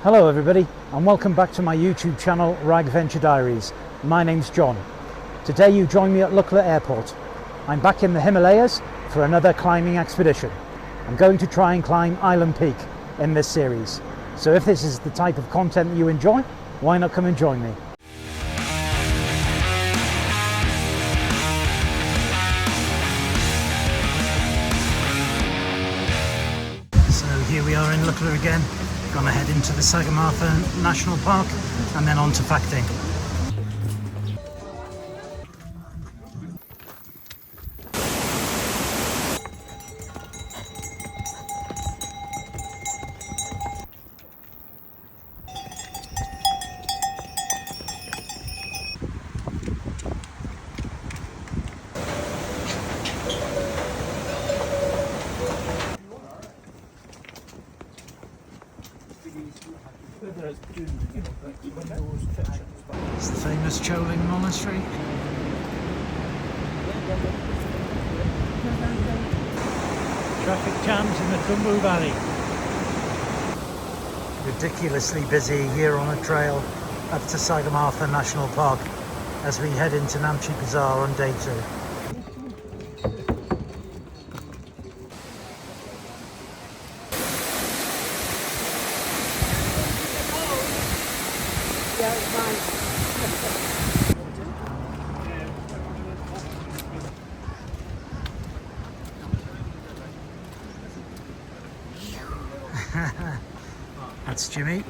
Hello everybody, and welcome back to my YouTube channel Rag-venturediaries. My name's John. Today you join me at Lukla airport. I'm back in the Himalayas for another climbing expedition. I'm going to try and climb Island Peak in this series. So if this is the type of content that you enjoy, why not come and join me? So here we are in Lukla again. Gonna head into the Sagarmatha National Park and then on to Phakding. It's the famous Chhukhung Monastery. Traffic jams in the Khumbu Valley. Ridiculously busy here on a trail up to Sagarmatha National Park as we head into Namche Bazaar on day 2. That's Jimmy.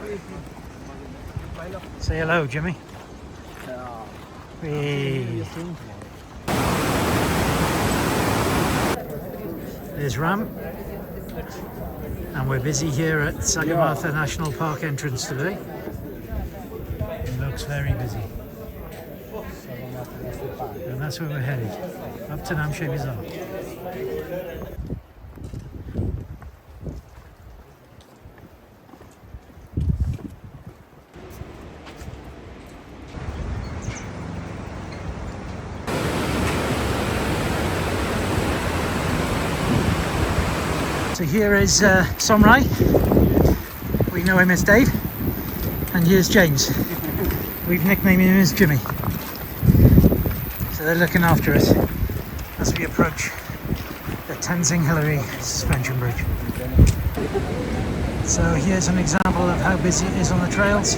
Say hello, Jimmy. Hey. There's Ram. And we're busy here at Sagarmatha National Park entrance today. It looks very busy. And that's where we're headed, up to Namche Bazaar. So here is Somrai, we know him as Dave, and here's James. We've nicknamed him as Jimmy. So they're looking after us as we approach the Tenzing Hillary suspension bridge. So here's an example of how busy it is on the trails,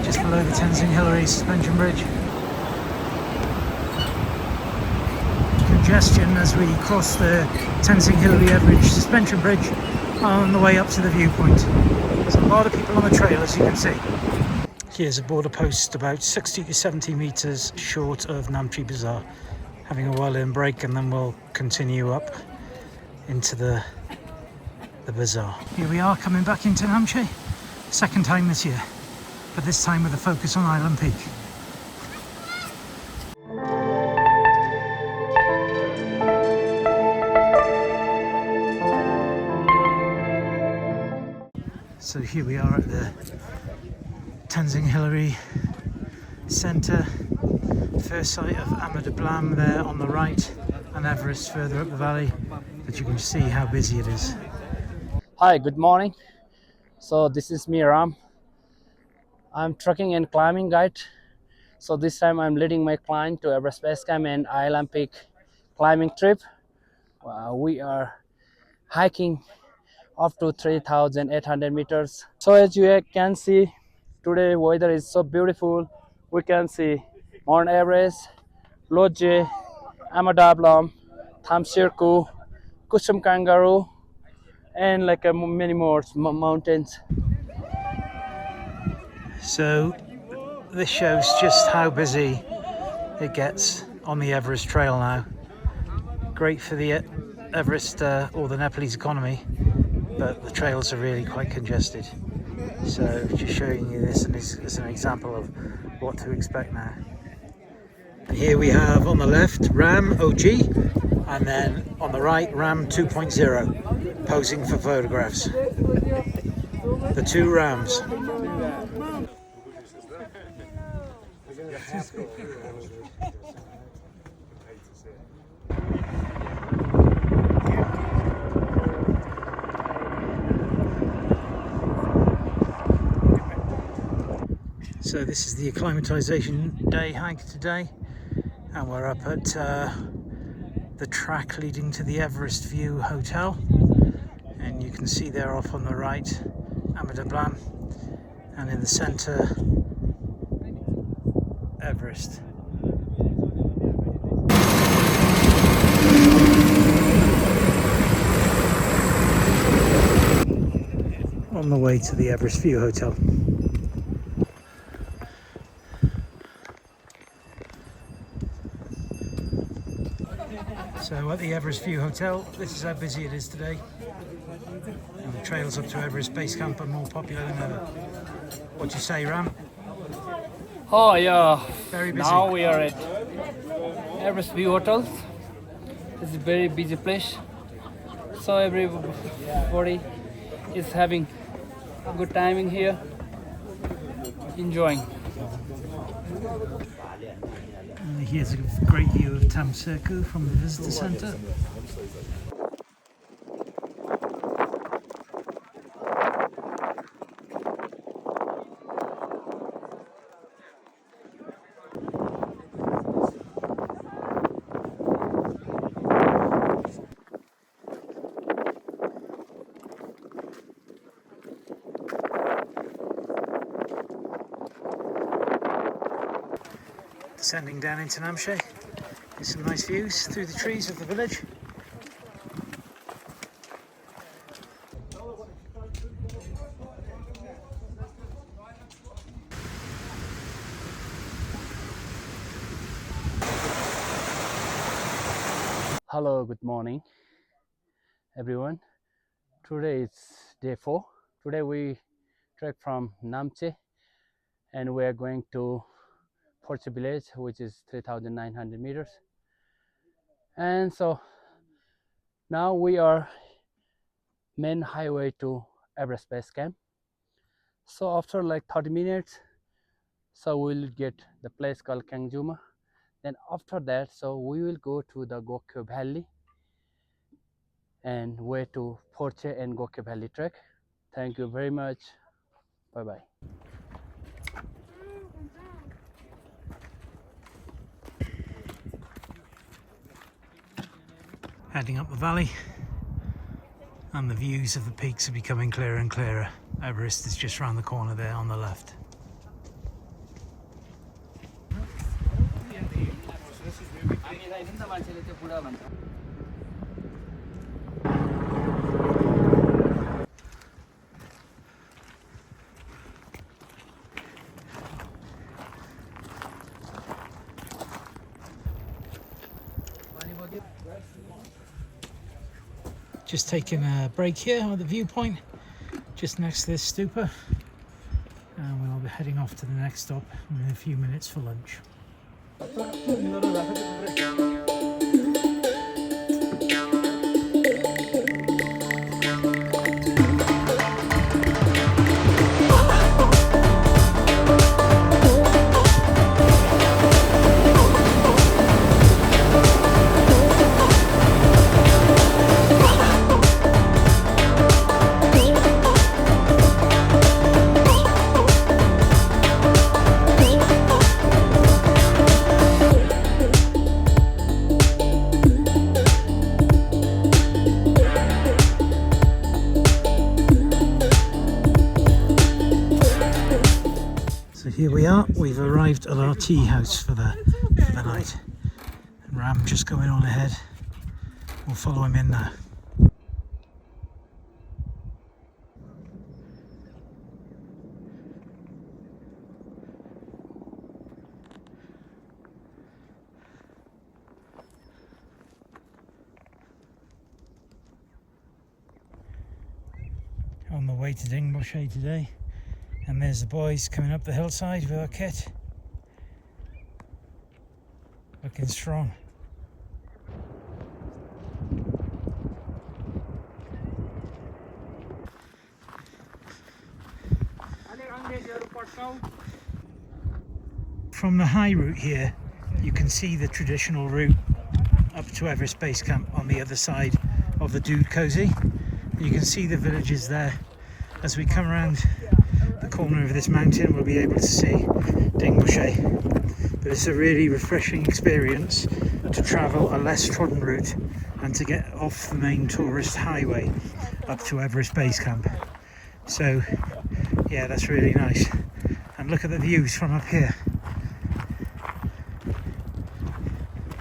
just below the Tenzing Hillary suspension bridge. Congestion as we cross the Tenzing Hillary Average suspension bridge on the way up to the viewpoint. There's a lot of people on the trail, as you can see. Here's a border post about 60 to 70 metres short of Namche Bazaar, having a well-earned break, and then we'll continue up into the bazaar. Here we are coming back into Namche, second time this year, but this time with a focus on Island Peak. So here we are at the Tenzing Hillary Centre, first sight of Amadablam there on the right, and Everest further up the valley, but you can see how busy it is. Hi, good morning. So this is me, Ram. I'm trekking and climbing guide. So this time I'm leading my client to Everest Base Camp and Island Peak climbing trip. We are hiking up to 3,800 meters. So as you can see, today weather is so beautiful. We can see Mount Everest, Lobuche, Amadablam, Thamsirku, Kusum Kangaroo, and like many more mountains. So this shows just how busy it gets on the Everest Trail now. Great for the Everest or the Nepalese economy, but the trails are really quite congested. So just showing you this as an example of what to expect now. And here we have on the left Ram OG, and then on the right Ram 2.0 posing for photographs. The two Rams. So this is the Acclimatisation Day hike today, and we're up at the track leading to the Everest View Hotel, and you can see there off on the right Amadablam, and in the centre Everest. On the way to the Everest View Hotel. So at the Everest View Hotel, this is how busy it is today. And the trails up to Everest Base Camp are more popular than ever. What do you say, Ram? Oh yeah, Very busy. now we are at Everest View Hotel. It's a very busy place, so everybody is having a good timing here, enjoying. And here's a great view of Namche from the visitor centre. Descending down into Namche. There's some nice views through the trees of the village. Hello, good morning, everyone. Today is day 4. Today we trek from Namche, and we are going to Phortse village, which is 3,900 meters. And so now we are main highway to Everest Base Camp. So after like 30 minutes, so we'll get the place called Kangjuma. Then after that, so we will go to the Gorak Valley and way to Phortse and Gorak Valley trek. Thank you very much. Bye bye. Heading up the valley, and the views of the peaks are becoming clearer and clearer. Everest is just round the corner there on the left. Just taking a break here at the viewpoint, just next to this stupa, and we'll be heading off to the next stop in a few minutes for lunch. Here we are, we've arrived at our tea house for the night. And Ram just going on ahead. We'll follow him in now. On the way to Dingboche today. And there's the boys coming up the hillside with our kit. Looking strong. From the high route here, you can see the traditional route up to Everest Base Camp on the other side of the Dude Cozy. You can see the villages there. As we come around the corner of this mountain, we'll be able to see Dingboche. But it's a really refreshing experience to travel a less trodden route and to get off the main tourist highway up to Everest Base Camp. So yeah, that's really nice. And look at the views from up here.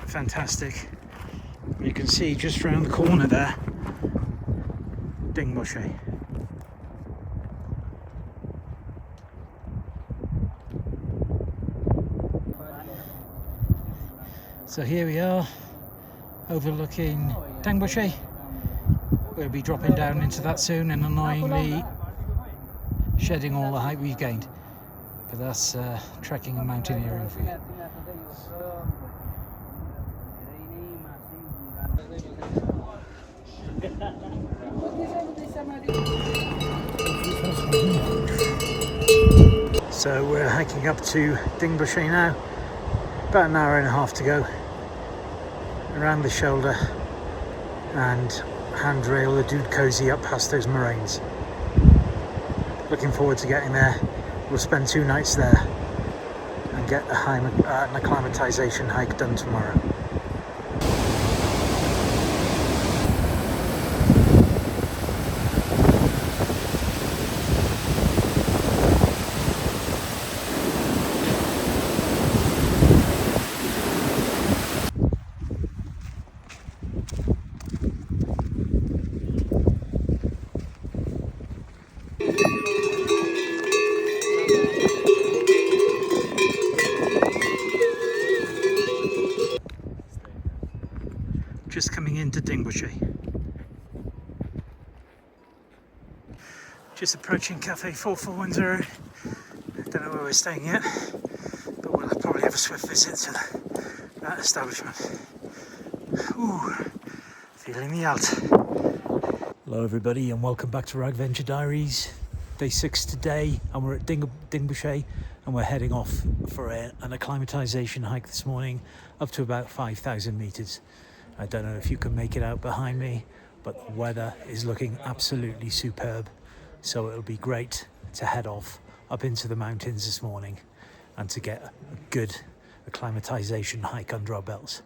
Fantastic. You can see just around the corner there, Dingboche. So here we are, overlooking Tengboche. We'll be dropping down into that soon and annoyingly shedding all the height we've gained. But that's trekking and mountaineering for you. So we're hiking up to Dingboche now, about an hour and a half to go, around the shoulder and handrail the Dude Cozy up past those moraines. Looking forward to getting there. We'll spend 2 nights there and get an acclimatization hike done tomorrow. Just coming into Dingboche. Just approaching Cafe 4410. Don't know where we're staying yet, but we'll probably have a swift visit to that establishment. Ooh, feeling the alt. Hello everybody and welcome back to Rag-venturediaries. Day 6 today and we're at Dingboche and we're heading off for an acclimatization hike this morning up to about 5,000 meters. I don't know if you can make it out behind me, but the weather is looking absolutely superb. So it'll be great to head off up into the mountains this morning and to get a good acclimatization hike under our belts.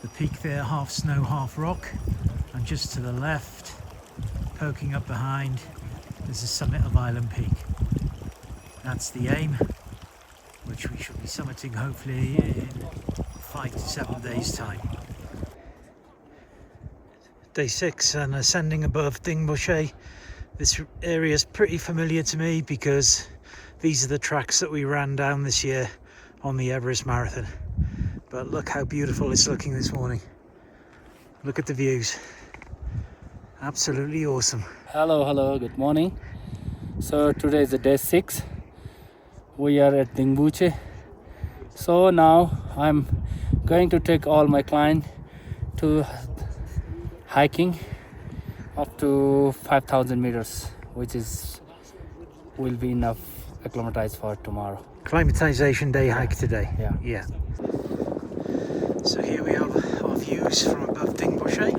The peak there, half snow, half rock, and just to the left, poking up behind, is the summit of Island Peak. That's the aim, which we should be summiting hopefully in 5 to 7 days time. Day 6 and ascending above Dingboche. This area is pretty familiar to me because these are the tracks that we ran down this year on the Everest Marathon. But look how beautiful it's looking this morning. Look at the views. Absolutely awesome. Hello, good morning. So today is the day 6. We are at Dingboche. So now I'm going to take all my clients to hiking up to 5,000 meters, which will be enough acclimatized for tomorrow. Acclimatization day hike today. Yeah. So here we have our views from above Dingboche.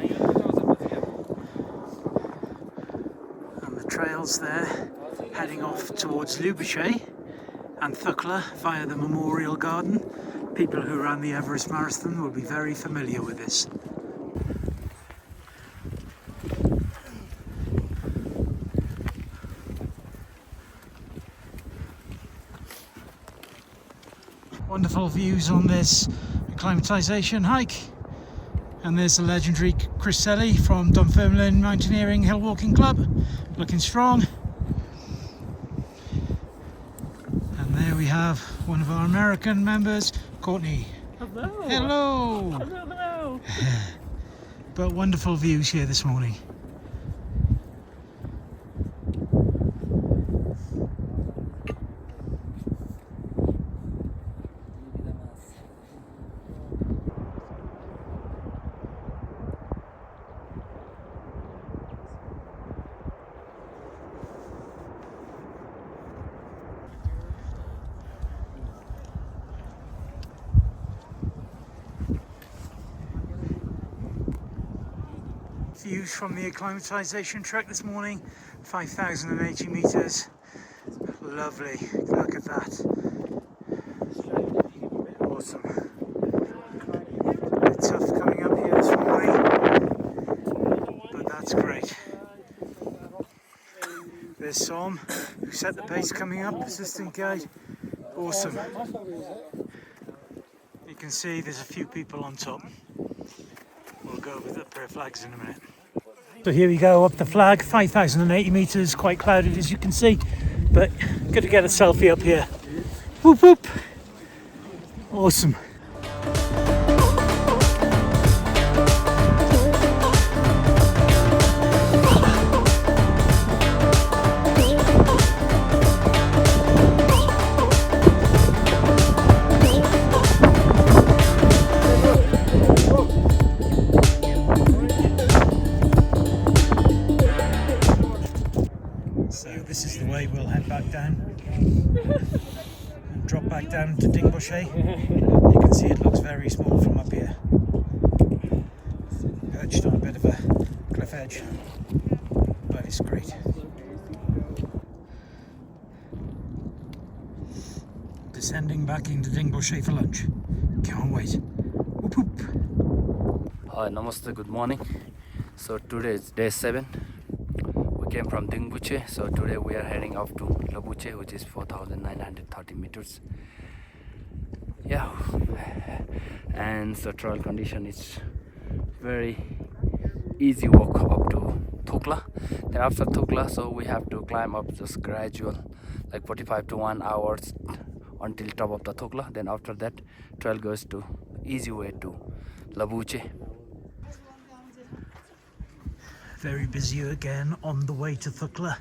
And the trails there heading off towards Lobuche and Lukla via the Memorial Garden. People who ran the Everest Marathon will be very familiar with this. Wonderful views on this acclimatization hike. And there's the legendary Chris Selly from Dunfermline Mountaineering Hill Walking Club, looking strong. And there we have one of our American members, Courtney. Hello. Hello. Hello. But wonderful views here this morning. views from the acclimatization trek this morning. 5,080 meters. Lovely. Look at that. Awesome. A bit tough coming up here this morning, but that's great. There's Som, who set the pace coming up, assistant guide. Awesome. You can see there's a few people on top. We'll go with the prayer flags in a minute. So here we go, up the flag, 5,080 meters, quite clouded as you can see, but good to get a selfie up here. Whoop whoop. Awesome. So this is the way we'll head back down and drop back down to Dingboche. You can see it looks very small from up here, perched on a bit of a cliff edge, but it's great. Descending back into Dingboche for lunch. Can't wait. Whoop whoop. Hi, namaste, good morning. So today is day 7. We came from Dingboche, so today we are heading off to Lobuche, which is 4,930 meters. Yeah, and so trail condition is very easy walk up to Lukla. Then after Lukla, so we have to climb up just gradual, like 45 to 1 hours until top of the Lukla. Then after that, trail goes to easy way to Lobuche. Very busy again on the way to Lukla.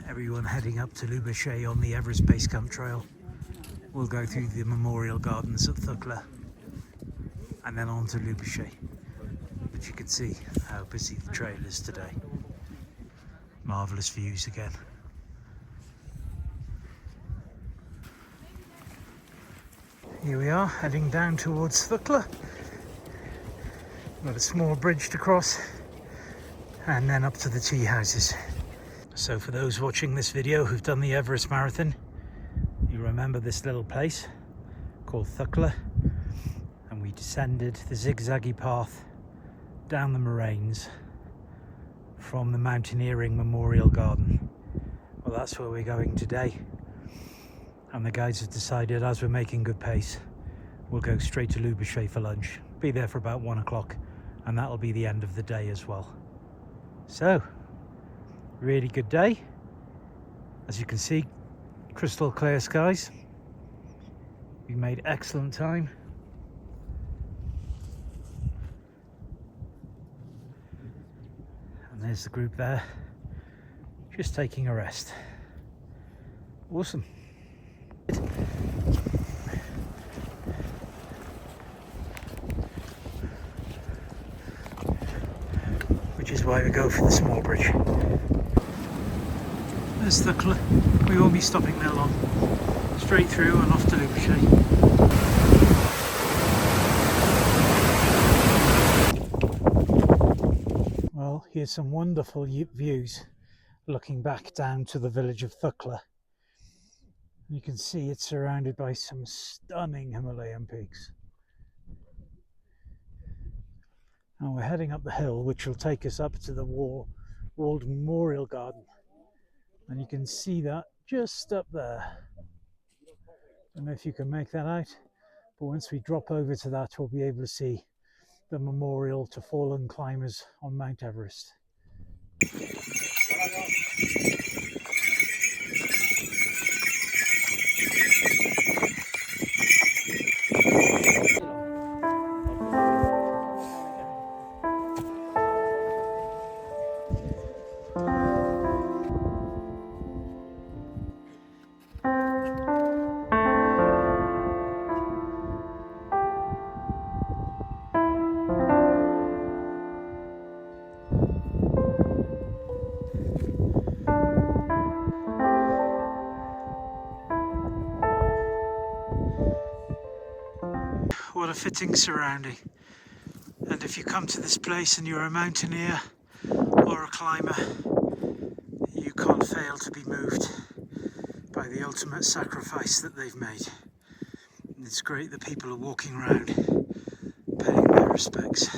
Everyone heading up to Lobuche on the Everest Base Camp trail. We'll go through the memorial gardens at Lukla and then on to Lobuche. But you can see how busy the trail is today. Marvellous views again. Here we are, heading down towards Lukla. Got a small bridge to cross and then up to the tea houses. So for those watching this video who've done the Everest Marathon, you remember this little place called Lukla, and we descended the zigzaggy path down the moraines from the Mountaineering Memorial Garden. Well, that's where we're going today, and the guides have decided, as we're making good pace, we'll go straight to Lobuche for lunch. Be there for about 1 o'clock, and that'll be the end of the day as well. So, really good day. As you can see, crystal clear skies. We made excellent time. And there's the group there, just taking a rest. Awesome. Which is why we go for the small bridge. There's Lukla. We won't be stopping there long. Straight through and off to Lobuche. Well, here's some wonderful views looking back down to the village of Lukla. You can see it's surrounded by some stunning Himalayan peaks. And we're heading up the hill, which will take us up to the walled memorial garden. And you can see that just up there. Don't know if you can make that out, but once we drop over to that, we'll be able to see the memorial to fallen climbers on Mount Everest. What a fitting surrounding. And if you come to this place and you're a mountaineer or a climber, you can't fail to be moved by the ultimate sacrifice that they've made. And it's great that people are walking around paying their respects.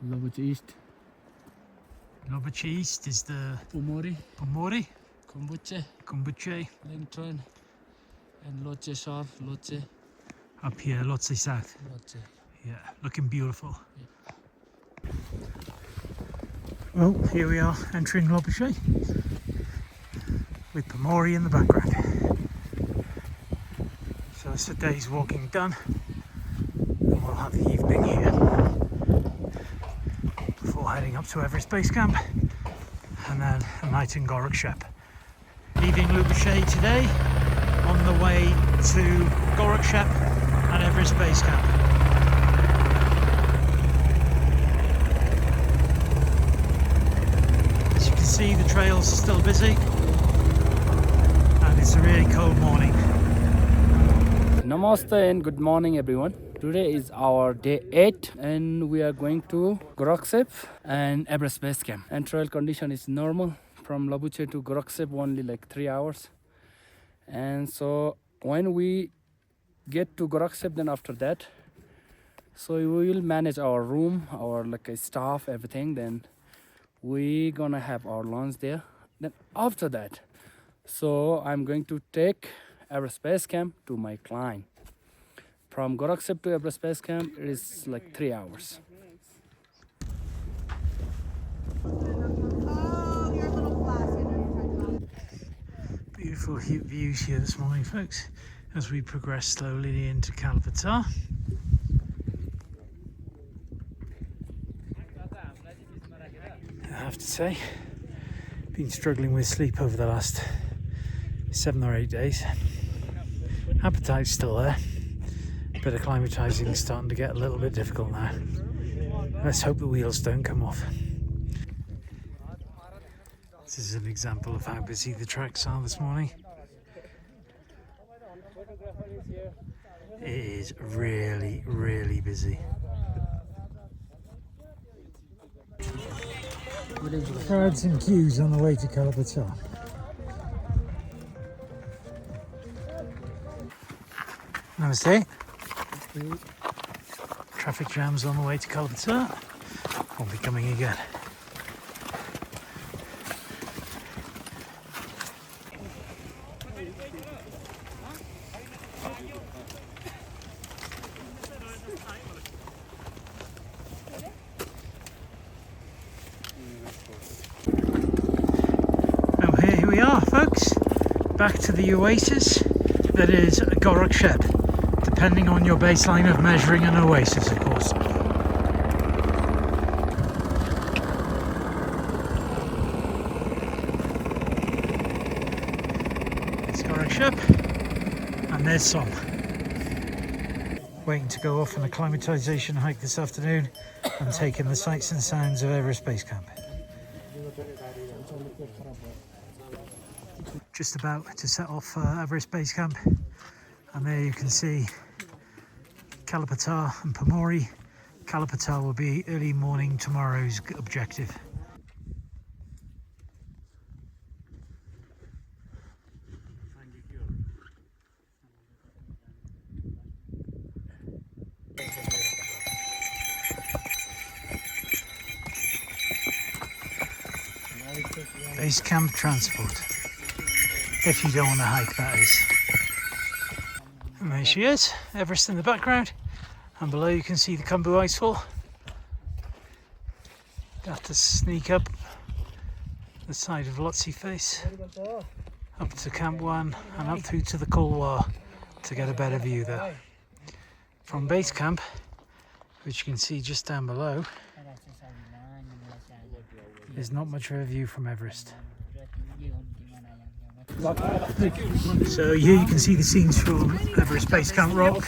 Lobuche East, Lobuche East is the Pumori, Khumbuche, Lingtron, and Loche Shore, Loche. up here, Lhotse South. Yeah, looking beautiful. Yeah. Well, here we are entering Lobuche with Pumori in the background. So that's the day's walking done, and we'll have the evening here before heading up to Everest Base Camp and then a night in Gorak Shep. Leaving Lobuche today on the way to Gorak Shep and Everest Base Camp. As you can see, the trails are still busy and it's a really cold morning. Namaste and good morning everyone. Today is our day 8 and we are going to Gorak Shep and Everest Base Camp. And trail condition is normal. From Lobuche to Gorak Shep only like 3 hours. And so when we get to Gorak Shep, then after that, so we will manage our room, our like staff, everything. Then we gonna have our lunch there. Then after that, so I'm going to take Everest Base Camp to my client. From Gorak Shep to Everest Base Camp, it is like 3 hours. Beautiful views here this morning, folks, as we progress slowly into Kala Patthar. I have to say, been struggling with sleep over the last 7 or 8 days. Appetite's still there, but acclimatising is starting to get a little bit difficult now. Let's hope the wheels don't come off. This is an example of how busy the tracks are this morning. It is really, really busy. Crowds and queues on the way to Kala Patthar. Namaste. Traffic jams on the way to Kala Patthar. Won't be coming again. Well, here we are, folks. Back to the oasis that is Gorak Shep, depending on your baseline of measuring an oasis, of course. It's Gorak Shep, and there's Som. Waiting to go off on a acclimatisation hike this afternoon and take in the sights and sounds of Everest Base Camp. Just about to set off Everest Base Camp, and there you can see Kala Patthar and Pumori. Kala Patthar will be early morning tomorrow's objective. Base camp transport. If you don't want to hike, that is. And there she is, Everest in the background, and below you can see the Khumbu icefall. Got to sneak up the side of Lhotse face, up to Camp 1 and up through to the Kulwar to get a better view there. From base camp, which you can see just down below, there's not much of a view from Everest. So here you can see the scenes from Everest Base Camp Rock.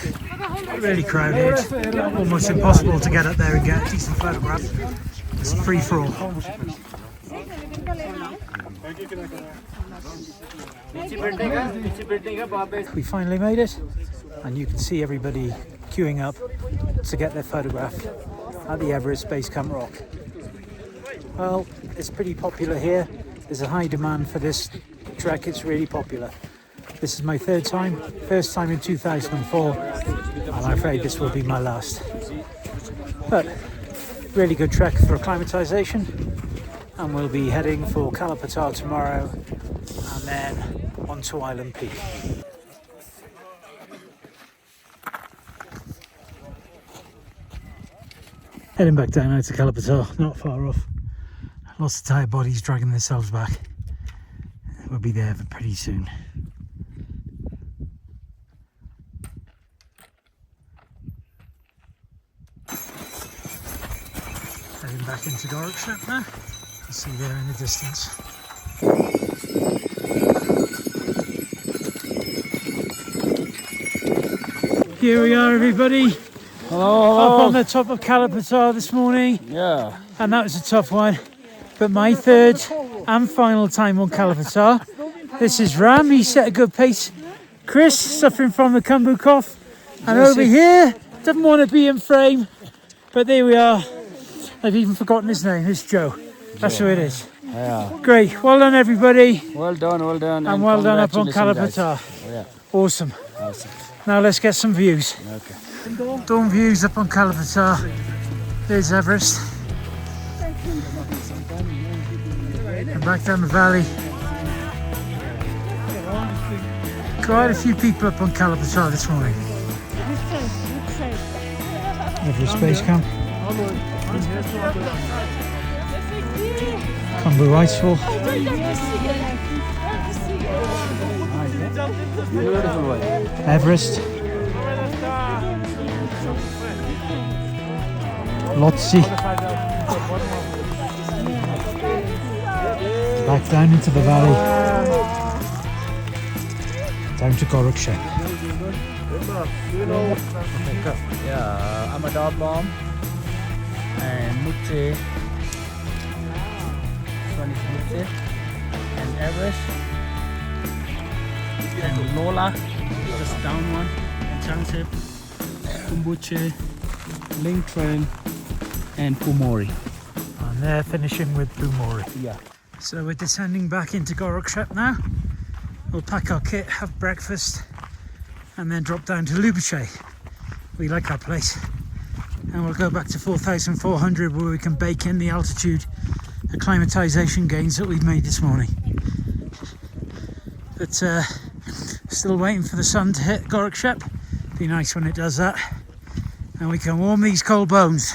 Really crowded, almost impossible to get up there and get a decent photograph. It's free for all. We finally made it, and you can see everybody queuing up to get their photograph at the Everest Base Camp Rock. Well, it's pretty popular here. There's a high demand for this trek. It's really popular. This is my third time, first time in 2004, and I'm afraid this will be my last. But really good trek for acclimatization, and we'll be heading for Kala Patthar tomorrow, and then on to Island Peak. Heading back down now to Kala Patthar, not far off. Lots of tired bodies dragging themselves back. We'll be there pretty soon. Heading back into Gorak Shep now. You see there in the distance. Here we are, everybody. Hello. Up on the top of Kala Patthar this morning. Yeah. And that was a tough one. But my third and final time on Kala Patthar. This is Ram, he set a good pace. Chris, suffering from the Khumbu cough. And over here, doesn't want to be in frame. But there we are. I've even forgotten his name. It's Joe. That's who it is. Yeah. Great. Well done, everybody. Well done, well done. And well done up on Kala Patthar. Yeah. Awesome. Awesome. Now let's get some views. Okay. Dawn views up on Kala Patthar. There's Everest. And back down the valley. Quite a few people up on Kala Patthar this morning. Everest Base Camp. Khumbu Icefall. Everest. Lhotse. Back down into the valley. Down to Gorak Shep. Yeah, Amador Bomb and Mutse. This one is Mutse and Everest and Lola, just down one, and Changsep, Dingboche, Link Train and Pumori. And they're finishing with Pumori. Yeah. So we're descending back into Gorak Shep now. We'll pack our kit, have breakfast, and then drop down to Lobuche. We like that place. And we'll go back to 4,400 where we can bake in the altitude acclimatization gains that we've made this morning. But still waiting for the sun to hit Gorak Shep. Be nice when it does that. And we can warm these cold bones.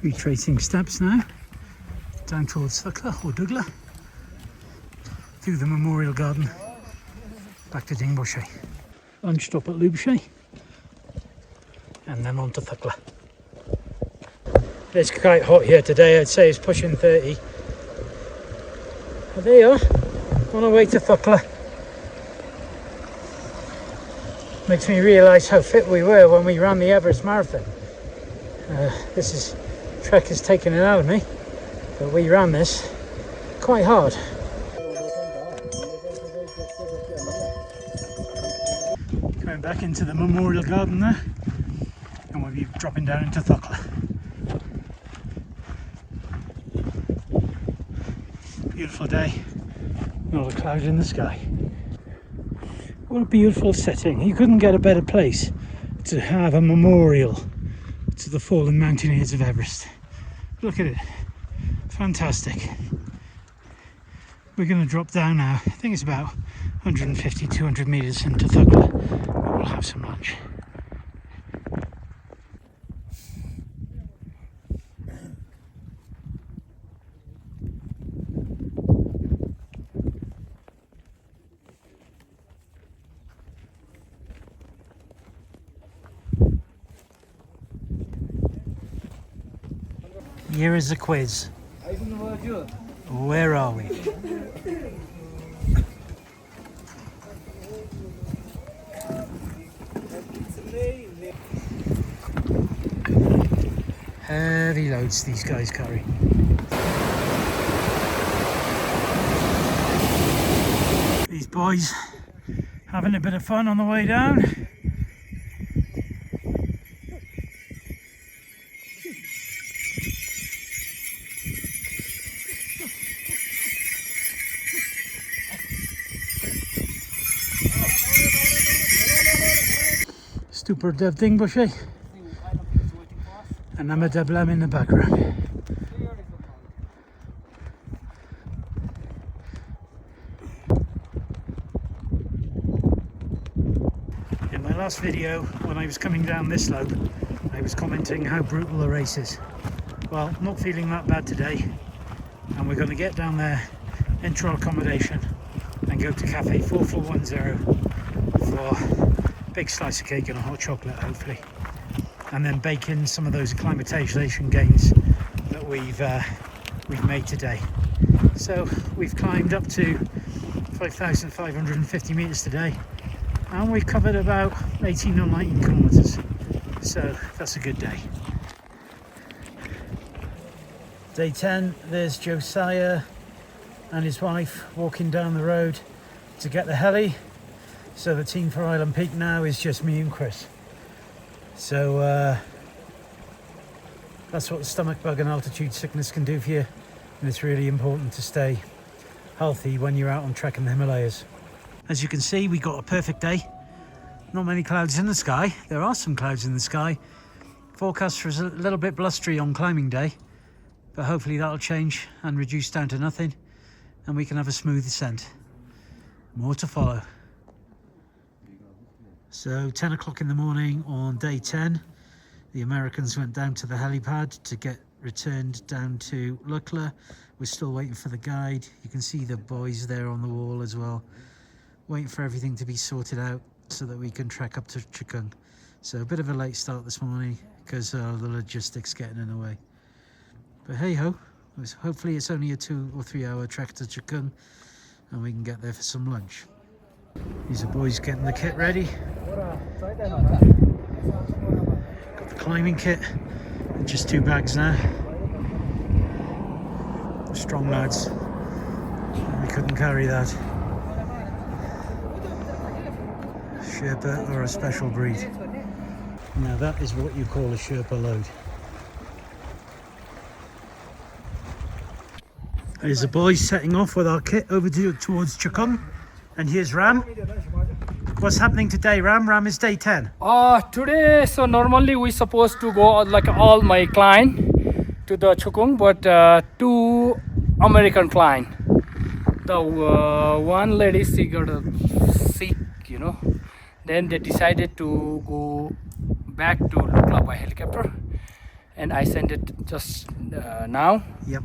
Retracing steps now, down towards Lukla or Dugla, through the Memorial Garden, back to Dingboche. Lunch stop at Lobuche, and then on to Lukla. It's quite hot here today, I'd say it's pushing 30. But there you are, on our way to Lukla. Makes me realise how fit we were when we ran the Everest Marathon. This trek has taken it out of me, but we ran this quite hard. Going back into the Memorial Garden there, and we'll be dropping down into Lukla. Beautiful day, not a cloud in the sky. What a beautiful setting. You couldn't get a better place to have a memorial to the fallen mountaineers of Everest. Look at it. Fantastic. We're going to drop down now. I think it's about 150, 200 meters into Lukla. We'll have some lunch. here is the quiz. Where are we? Heavy loads these guys carry. These boys having a bit of fun on the way down. Stupor Dev Dingboche and Namche Blam in the background. In my last video, when I was coming down this slope, I was commenting how brutal the race is. Well, not feeling that bad today, and we're going to get down there, enter accommodation, and go to Cafe 4410 for big slice of cake and a hot chocolate, hopefully, and then bake in some of those acclimatisation gains that we've made today. So we've climbed up to 5,550 meters today, and we've covered about 18 or 19 kilometers. So that's a good day. Day 10. There's Josiah and his wife walking down the road to get the heli. So the team for Island Peak now is just me and Chris. So that's what the stomach bug and altitude sickness can do for you, and it's really important to stay healthy when you're out on trek in the Himalayas. As you can see, we got a perfect day. Not many clouds in the sky. There are some clouds in the sky. Forecast for a little bit blustery on climbing day, but hopefully that'll change and reduce down to nothing, and we can have a smooth descent. More to follow. So 10 o'clock in the morning on day 10, the Americans went down to the helipad to get returned down to Lukla. We're still waiting for the guide. You can see the boys there on the wall as well, waiting for everything to be sorted out so that we can trek up to Chhukhung. So a bit of a late start this morning because the logistics getting in the way. But hey ho, hopefully it's only a 2 or 3 hour trek to Chhukhung and we can get there for some lunch. These are boys getting the kit ready. Got the climbing kit, just 2 bags now. Strong lads, we couldn't carry that. Sherpa or a special breed. Now that is what you call a Sherpa load. There's the boys setting off with our kit over towards Chhukhung. And here's Ram. What's happening today, Ram? Ram is day 10. Today, so normally we supposed to go like all my client to the Chhukhung, but 2 American client. The one lady, she got sick, you know. Then they decided to go back to Lukla by helicopter, and I sent it just now. Yep.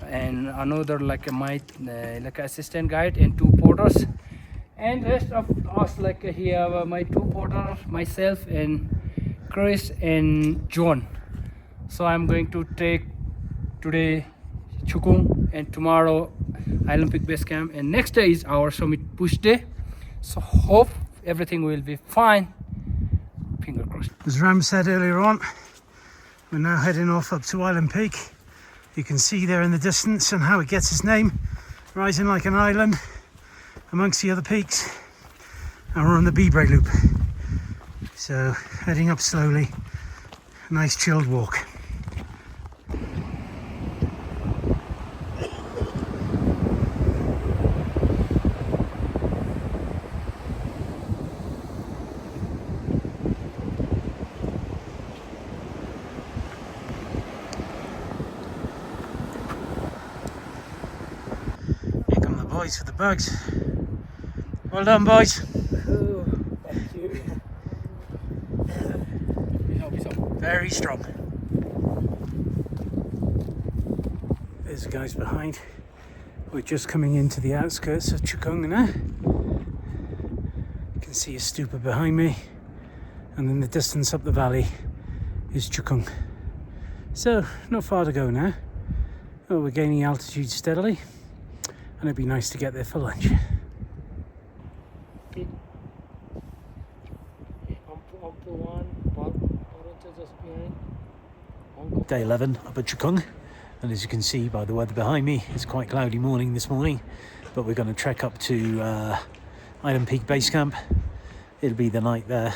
And another like my like assistant guide and 2 porters, and rest of us like here my 2 porters, myself and Chris and John. So I'm going to take today Chhukhung and tomorrow Island Peak Base Camp, and next day is our summit push day. So hope everything will be fine. Finger crossed. As Ram said earlier on, we're now heading off up to Island Peak. You can see there in the distance and how it gets its name, rising like an island amongst the other peaks. And we're on the Bebre Loop. So heading up slowly, a nice chilled walk. Boys for the bugs. Well done, boys. Oh, thank you. Very strong. There's the guys behind. We're just coming into the outskirts of Chhukhung now. You can see a stupa behind me, and in the distance up the valley is Chhukhung. So, not far to go now. Oh, we're gaining altitude steadily, and it'd be nice to get there for lunch. Day 11 up at Chhukhung, and as you can see by the weather behind me, it's quite cloudy morning this morning, but we're going to trek up to Island Peak Base Camp. It'll be the night there,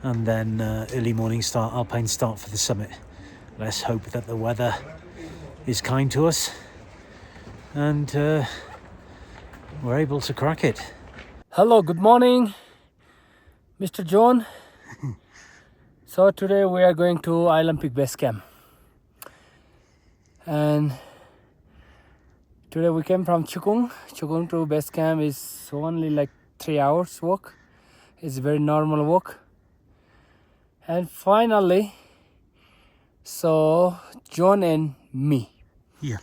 and then early morning start, alpine start for the summit. Let's hope that the weather is kind to us and we're able to crack it. Hello, good morning, Mr. John. So today we are going to Island Peak Base Camp, and today we came from Chhukhung. Chhukhung to base camp is only like 3 hours walk. It's a very normal walk. And finally, so John and me. Yeah.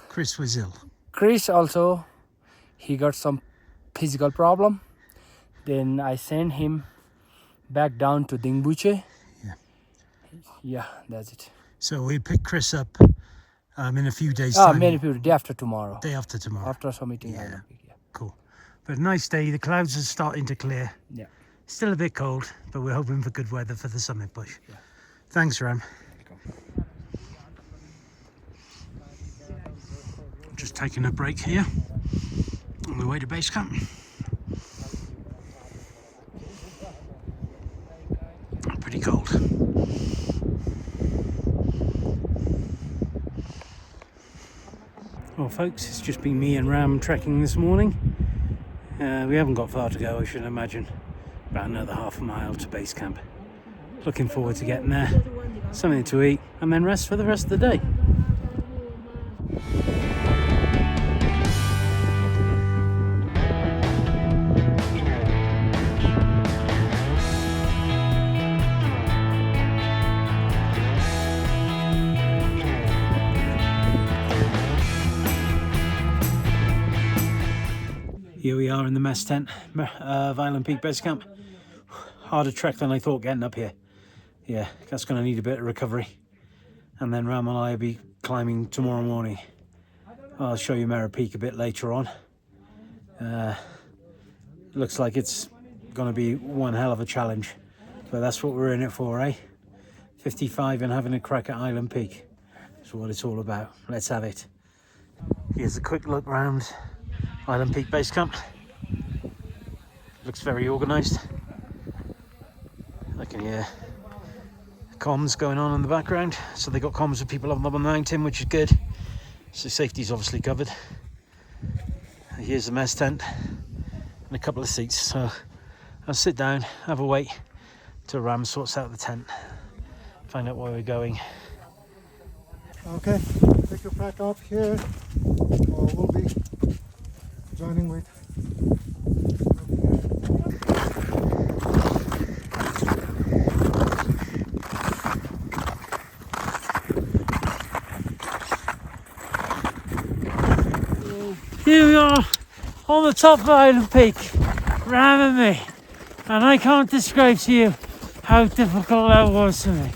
Chris was ill. Chris also, he got some physical problem. Then I sent him back down to Dingboche. Yeah. Yeah, that's it. So we pick Chris up in a few days' time. Many people, day after tomorrow. Day after tomorrow. After submitting. Yeah. Island Peak, yeah. Cool. But a nice day. The clouds are starting to clear. Yeah. Still a bit cold, but we're hoping for good weather for the summit push. Yeah. Thanks, Ram. Just taking a break here on the way to base camp. Pretty cold. Well, folks, it's just been me and Ram trekking this morning. We haven't got far to go, I should imagine. About another half a mile to base camp. Looking forward to getting there, something to eat, and then rest for the rest of the day. Here we are in the mess tent of Island Peak Base Camp. Harder trek than I thought getting up here. Yeah, that's going to need a bit of recovery. And then Ram and I will be climbing tomorrow morning. I'll show you Mera Peak a bit later on. Looks like it's going to be one hell of a challenge. But that's what we're in it for, eh? 55 and having a crack at Island Peak. That's what it's all about. Let's have it. Here's a quick look round Island Peak Base Camp. Looks very organised. I can hear comms going on in the background. So they got comms with people up on the mountain, which is good. So safety's obviously covered. Here's the mess tent and a couple of seats. So I'll sit down, have a wait till Ram sorts out the tent, find out where we're going. Okay, pick your pack up here. We'll be joining with. Here we are on the top of Island Peak, Ram and me, and I can't describe to you how difficult that was for me.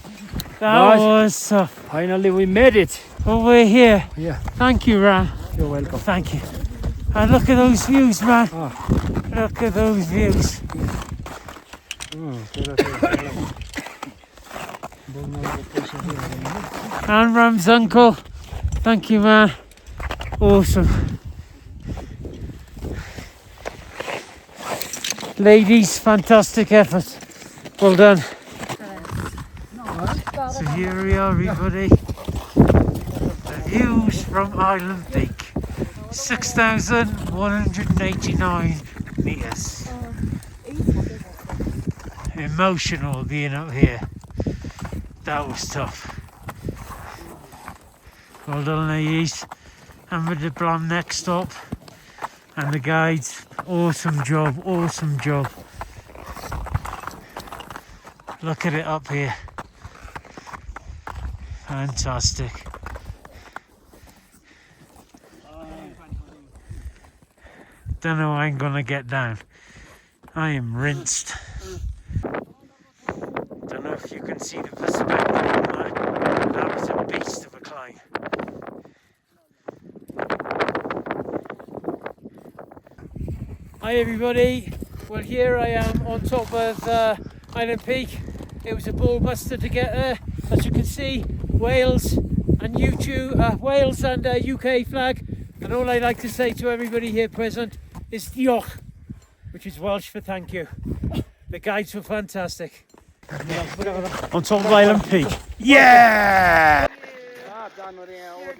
That was tough. Finally, we made it. But we're here. Yeah. Thank you, Ram. You're welcome. Thank you. And look at those views, man. Look at those views. And Ram's uncle. Thank you, man. Awesome. Ladies, fantastic effort. Well done. So here we are, everybody. The views from Island Peak. 6,189 meters. Emotional being up here. That was tough. Well done, ladies. And with the Blam next stop. And the guides. Awesome job, awesome job. Look at it up here. Fantastic. Don't know how I'm gonna get down. I am rinsed. Don't know if you can see the perspective Hi everybody, well here I am on top of Island Peak. It was a ball buster to get there. As you can see, Wales and Wales and UK flag, and all I like to say to everybody here present is diolch, which is Welsh for thank you. The guides were fantastic. On top of Island Peak. Yeah!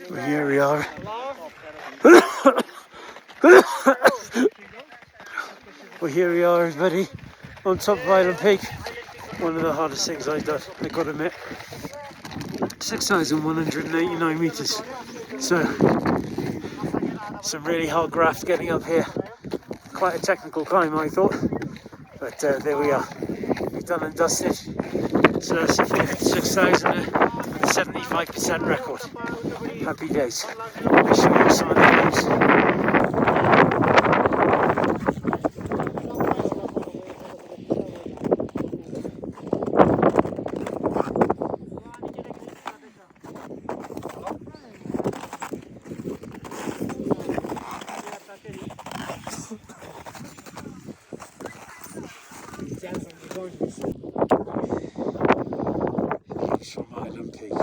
Well, here we are. Well, here we are, everybody, on top of Island Peak. One of the hardest things I've done, I gotta admit. 6,189 metres. So, some really hard graft getting up here. Quite a technical climb, I thought. But there we are. We've done and dusted. So that's a 6,000 and a 75% record. Happy days. I'll show you some of the views. From Island Peak.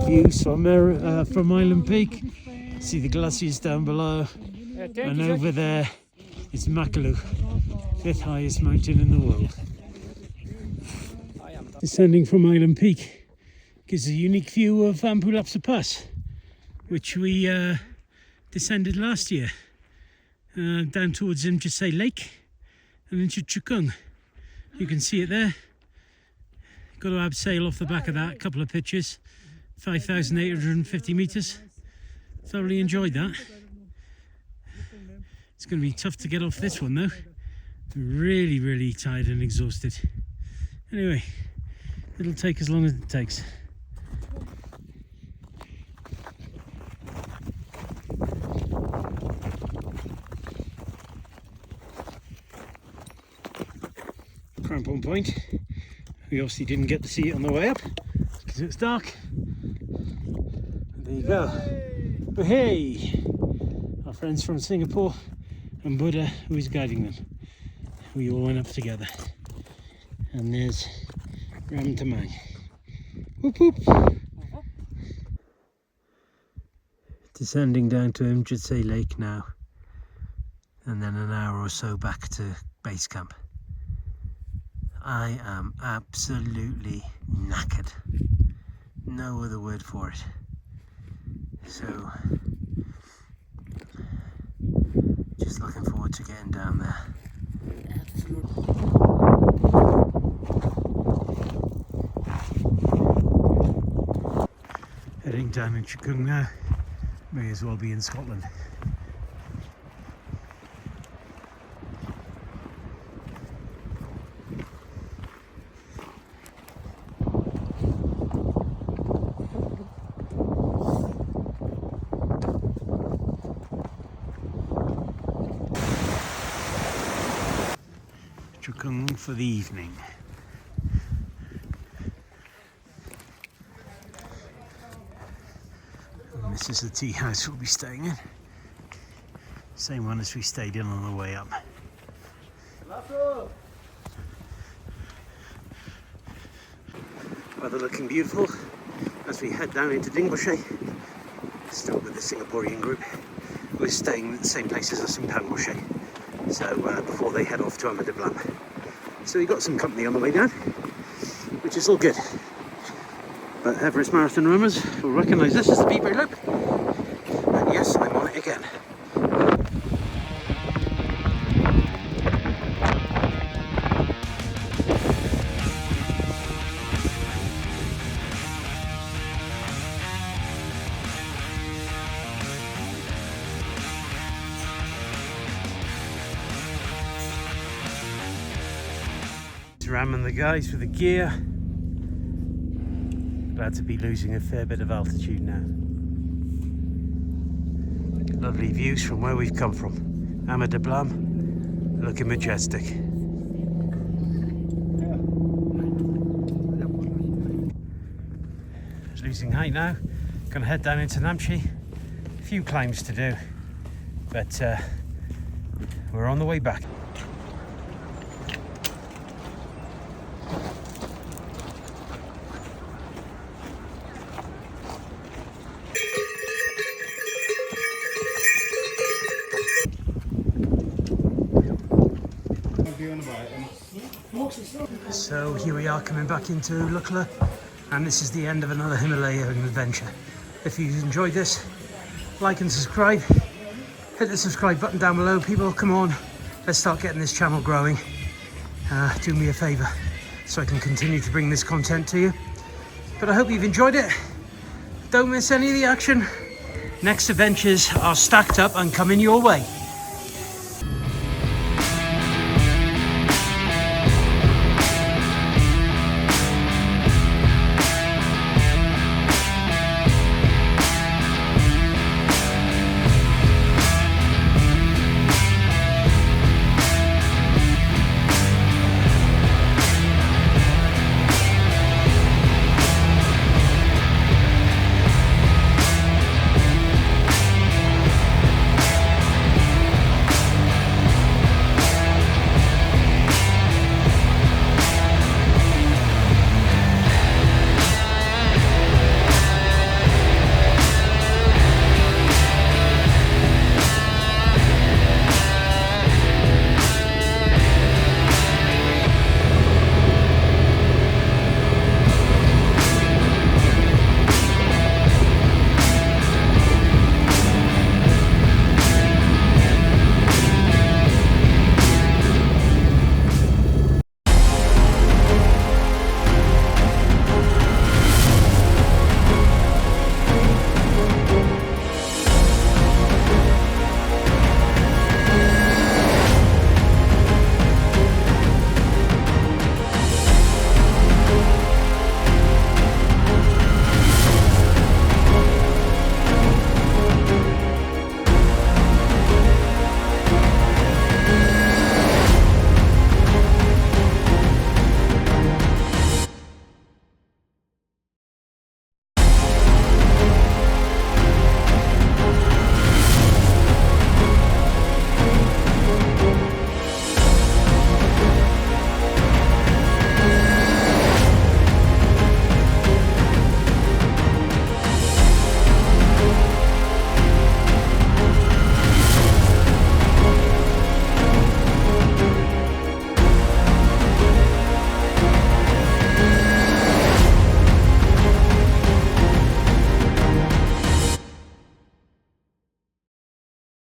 Views from Island Peak. See the glaciers down below, and over there is Makalu, 5th highest mountain in the world. Descending from Island Peak gives a unique view of Ampulapsa Pass, which we descended last year, down towards Imja Tse Lake and into Chhukhung. You can see it there. Got to abseil off the back of that, a couple of pictures. 5,850 metres. Thoroughly enjoyed that. It's going to be tough to get off this one though. Really, really tired and exhausted. Anyway, it'll take as long as it takes. Crampon Point. We obviously didn't get to see it on the way up because it was dark. And there you go. But hey, our friends from Singapore and Buddha, who is guiding them. We all went up together. And there's Ramechap. Whoop whoop. Descending down to Imja Tse Lake now, and then an hour or so back to base camp. I am absolutely knackered. No other word for it. So, just looking forward to getting down there. Heading down in Chhukhung now. May as well be in Scotland. Chhukhung for the evening. And this is the tea house we'll be staying in. Same one as we stayed in on the way up. Weather looking beautiful as we head down into Dingboche. Still with the Singaporean group. We're staying at the same places as in Pangboche. So before they head off to Ahmedabad. So we got some company on the way down, which is all good. But Everest Marathon runners will recognise this as the Beaver Loop. And yes, I'm on it again. Ram and the guys with the gear. Glad to be losing a fair bit of altitude now. Lovely views from where we've come from. Ama de Blam, looking majestic. Losing height now. Gonna head down into Namche. A few climbs to do, but we're on the way back. So here we are coming back into Lukla, and this is the end of another Himalayan adventure. If you enjoyed this, like and subscribe. Hit the subscribe button down below. People, come on, let's start getting this channel growing. Do me a favour so I can continue to bring this content to you. But I hope you've enjoyed it. Don't miss any of the action. Next adventures are stacked up and coming your way.